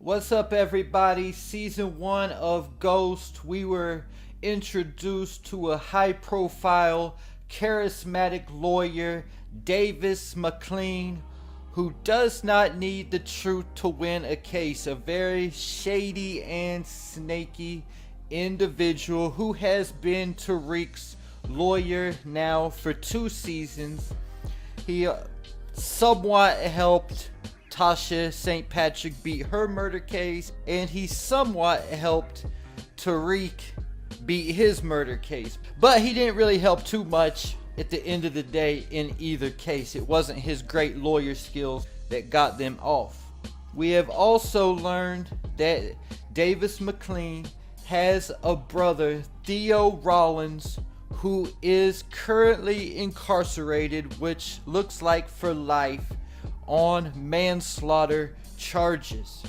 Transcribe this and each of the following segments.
What's up, everybody? Season 1 of Ghost. We were introduced to a high profile, charismatic lawyer, Davis McLean, who does not need the truth to win a case. A very shady and snaky individual who has been Tariq's lawyer now for 2 seasons. He somewhat helped Tasha St. Patrick beat her murder case, and he somewhat helped Tariq beat his murder case. But he didn't really help too much at the end of the day in either case. It wasn't his great lawyer skills that got them off. We have also learned that Davis McLean has a brother, Theo Rollins, who is currently incarcerated, which looks like for life, on manslaughter charges.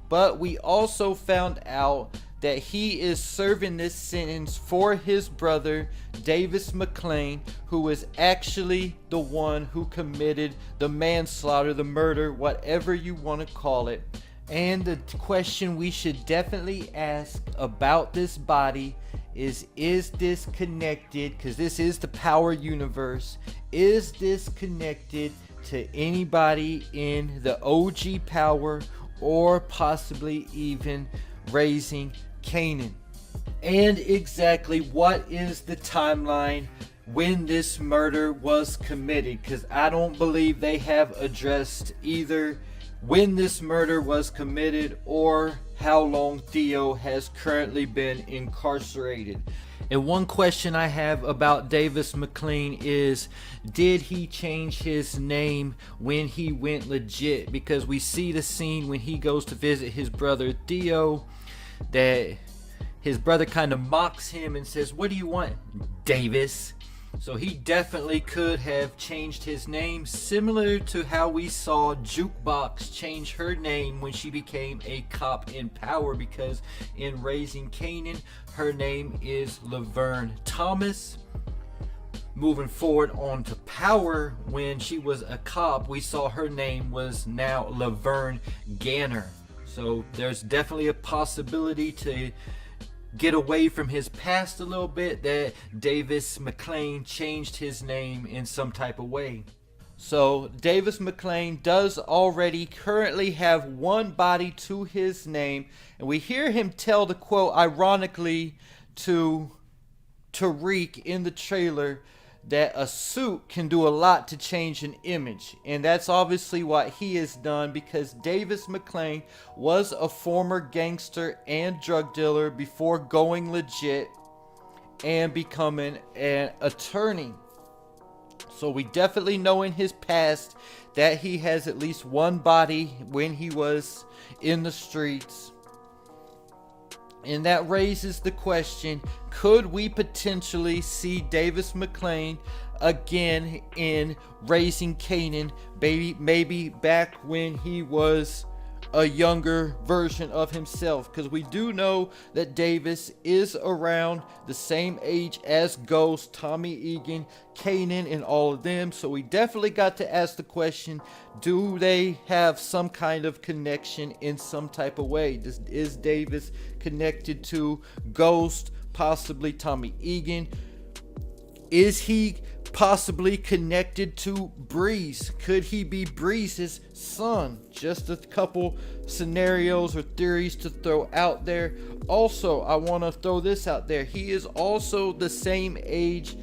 But we also found out that he is serving this sentence for his brother, Davis McLean, who is actually the one who committed the manslaughter, the murder, whatever you want to call it. And the question we should definitely ask about this body is this connected, because this is the Power universe, is this connected to anybody in the OG Power, or possibly even raising Canaan? And exactly what is the timeline when this murder was committed? Because I don't believe they have addressed either when this murder was committed or how long Theo has currently been incarcerated. And one question I have about Davis McLean is, did he change his name when he went legit? Because we see the scene when he goes to visit his brother Theo, that his brother kind of mocks him and says, "What do you want, Davis?" So he definitely could have changed his name, similar to how we saw Jukebox change her name when she became a cop in Power, because in Raising Canaan, her name is Laverne Thomas. Moving forward on to Power, when she was a cop, we saw her name was now Laverne Ganner. So there's definitely a possibility to get away from his past a little bit, that Davis McLean changed his name in some type of way. So Davis McLean does already currently have one body to his name, and we hear him tell the quote ironically to Tariq in the trailer that a suit can do a lot to change an image. And that's obviously what he has done, because Davis McLean was a former gangster and drug dealer before going legit and becoming an attorney. So we definitely know in his past that he has at least one body when he was in the streets. And that raises the question, could we potentially see Davis McLean again in Raising Canaan, maybe back when he was a younger version of himself? Because we do know that Davis is around the same age as Ghost, Tommy Egan, Canaan, and all of them. So we definitely got to ask the question, do they have some kind of connection in some type of way? Is Davis connected to Ghost, possibly Tommy Egan? Is he possibly connected to Breeze? Could he be Breeze's son? Just a couple scenarios or theories to throw out there. Also, I want to throw this out there. He is also the same age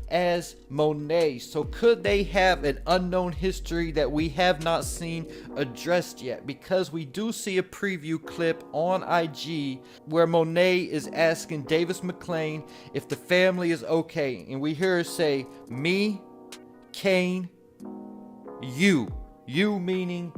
as Monet. So could they have an unknown history that we have not seen addressed yet? Because we do see a preview clip on IG where Monet is asking Davis McLean if the family is okay, and we hear her say, "Me, Kane, you meaning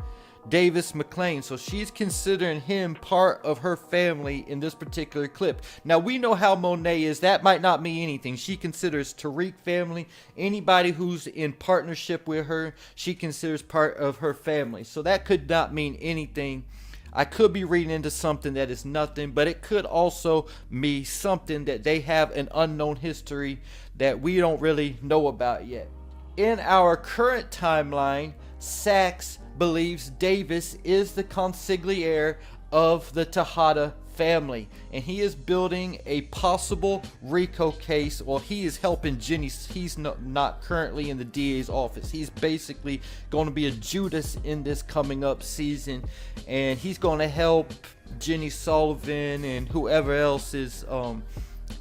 Davis McLean." So she's considering him part of her family in this particular clip. Now we know how Monet is. That might not mean anything. She considers Tariq family. Anybody who's in partnership with her, she considers part of her family. So that could not mean anything. I could be reading into something that is nothing, but it could also mean something that they have an unknown history that we don't really know about yet. In our current timeline, Sachs believes Davis is the consigliere of the Tejada family, and he is building a possible RICO case. Well, he is helping Jenny. He's not currently in the DA's office. He's basically going to be a Judas in this coming up season, and he's going to help Jenny Sullivan and whoever else is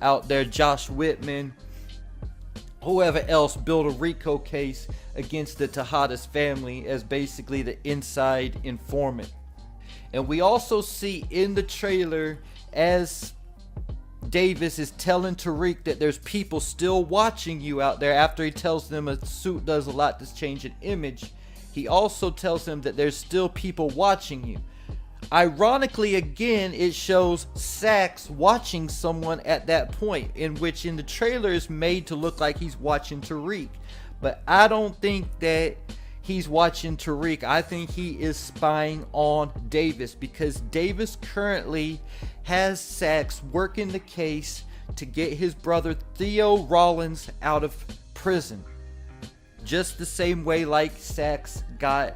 out there, Josh Whitman, whoever else, build a RICO case against the Tejada's family as basically the inside informant. And we also see in the trailer as Davis is telling Tariq that there's people still watching you out there. After he tells them a suit does a lot to change an image, he also tells them that there's still people watching you. Ironically, again, it shows Saxe watching someone at that point, in which in the trailer is made to look like he's watching Tariq. But I don't think that he's watching Tariq. I think he is spying on Davis, because Davis currently has Saxe working the case to get his brother Theo Rollins out of prison. Just the same way like Saxe got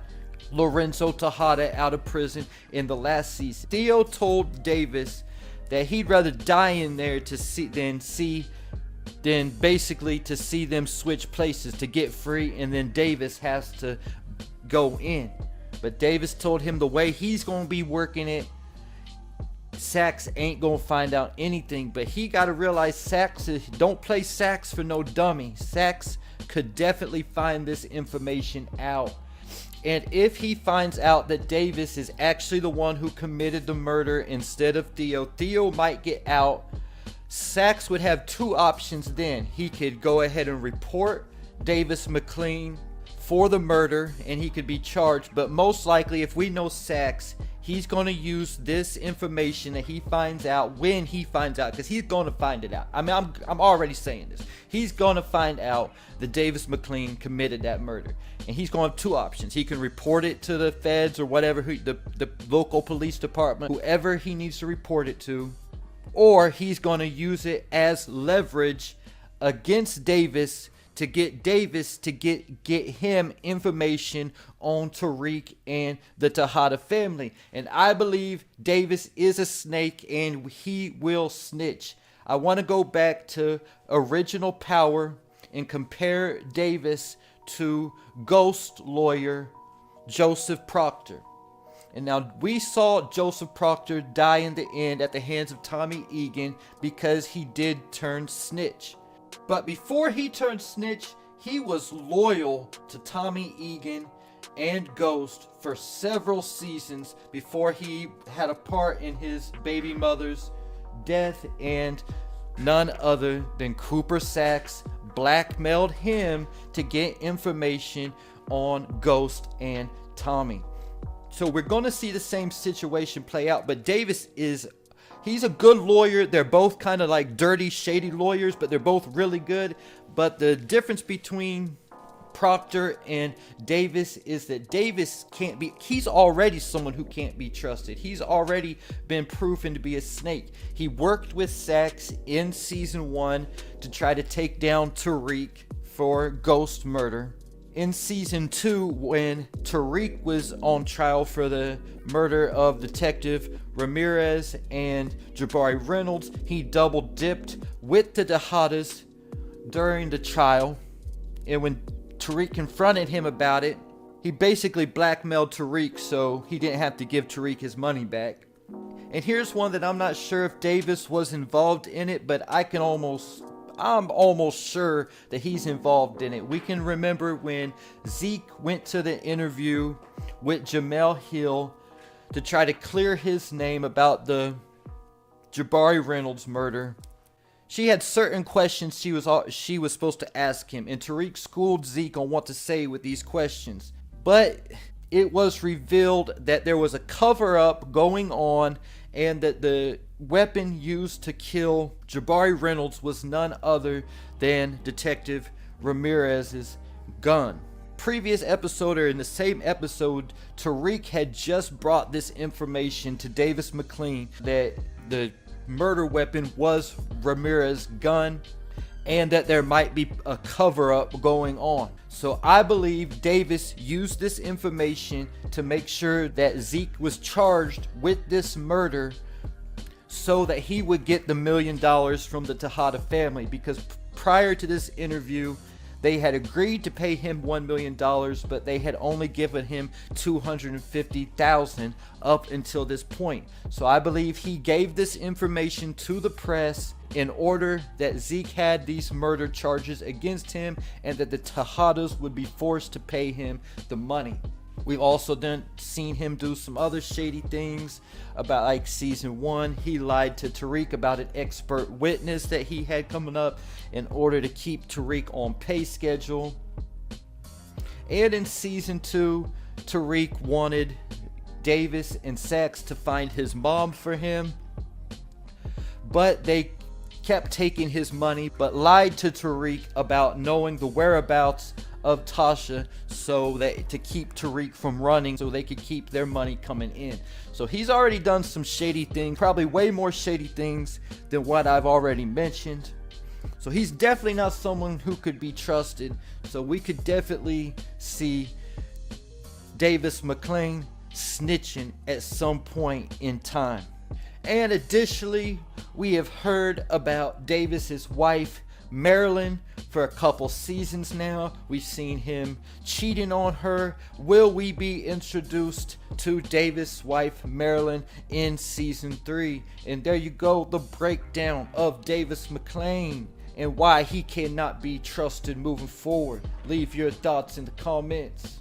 Lorenzo Tejada out of prison in the last season. Theo told Davis that he'd rather die in there than basically to see them switch places to get free, and then Davis has to go in. But Davis told him the way he's going to be working it, Saxe ain't going to find out anything. But he got to realize don't play Saxe for no dummy. Saxe could definitely find this information out. And if he finds out that Davis is actually the one who committed the murder instead of Theo, Theo might get out. Saxe would have two options then. He could go ahead and report Davis McLean for the murder and he could be charged. But most likely, if we know Saxe, he's going to use this information that he finds out when he finds out, because he's going to find it out. I mean, I'm already saying this. He's going to find out that Davis McLean committed that murder. And he's going to have two options. He can report it to the feds or whatever, the local police department, whoever he needs to report it to. Or he's going to use it as leverage against Davis to get Davis to get him information on Tariq and the Tejada family. And I believe Davis is a snake and he will snitch. I want to go back to Original Power and compare Davis to ghost lawyer Joseph Proctor. And now we saw Joseph Proctor die in the end at the hands of Tommy Egan because he did turn snitch. But before he turned snitch, he was loyal to Tommy Egan and Ghost for several seasons before he had a part in his baby mother's death, and none other than Cooper Saxe blackmailed him to get information on Ghost and Tommy. So we're going to see the same situation play out, but Davis he's a good lawyer. They're both kind of like dirty, shady lawyers, but they're both really good. But the difference between Proctor and Davis is that Davis he's already someone who can't be trusted. He's already been proven to be a snake. He worked with Saxe in season 1 to try to take down Tariq for Ghost murder. In season 2, when Tariq was on trial for the murder of Detective Ramirez and Jabari Reynolds, he double dipped with the Tejadas during the trial. And when Tariq confronted him about it, he basically blackmailed Tariq so he didn't have to give Tariq his money back. And here's one that I'm not sure if Davis was involved in it, but I'm almost sure that he's involved in it. We can remember when Zeke went to the interview with Jamel Hill to try to clear his name about the Jabari Reynolds murder. She had certain questions she was supposed to ask him, and Tariq schooled Zeke on what to say with these questions. But it was revealed that there was a cover-up going on, and that the weapon used to kill Jabari Reynolds was none other than Detective Ramirez's gun. Previous episode, or in the same episode, Tariq had just brought this information to Davis McLean that the murder weapon was Ramirez's gun, and that there might be a cover-up going on. So I believe Davis used this information to make sure that Zeke was charged with this murder so that he would get the $1 million from the Tejada family, because prior to this interview they had agreed to pay him $1 million, but they had only given him $250,000 up until this point. So I believe he gave this information to the press in order that Zeke had these murder charges against him and that the Tejadas would be forced to pay him the money. We've also seen him do some other shady things about, like season 1, he lied to Tariq about an expert witness that he had coming up in order to keep Tariq on pay schedule. And in season 2, Tariq wanted Davis and Saxe to find his mom for him, but they kept taking his money, but lied to Tariq about knowing the whereabouts of Tasha so that to keep Tariq from running, so they could keep their money coming in. So he's already done some shady things, probably way more shady things than what I've already mentioned. So he's definitely not someone who could be trusted. So we could definitely see Davis McLean snitching at some point in time. And additionally, we have heard about Davis's wife Marilyn for a couple seasons now. We've seen him cheating on her. Will we be introduced to Davis' wife Marilyn in season 3? And there you go, the breakdown of Davis McLean and why he cannot be trusted moving forward. Leave your thoughts in the comments.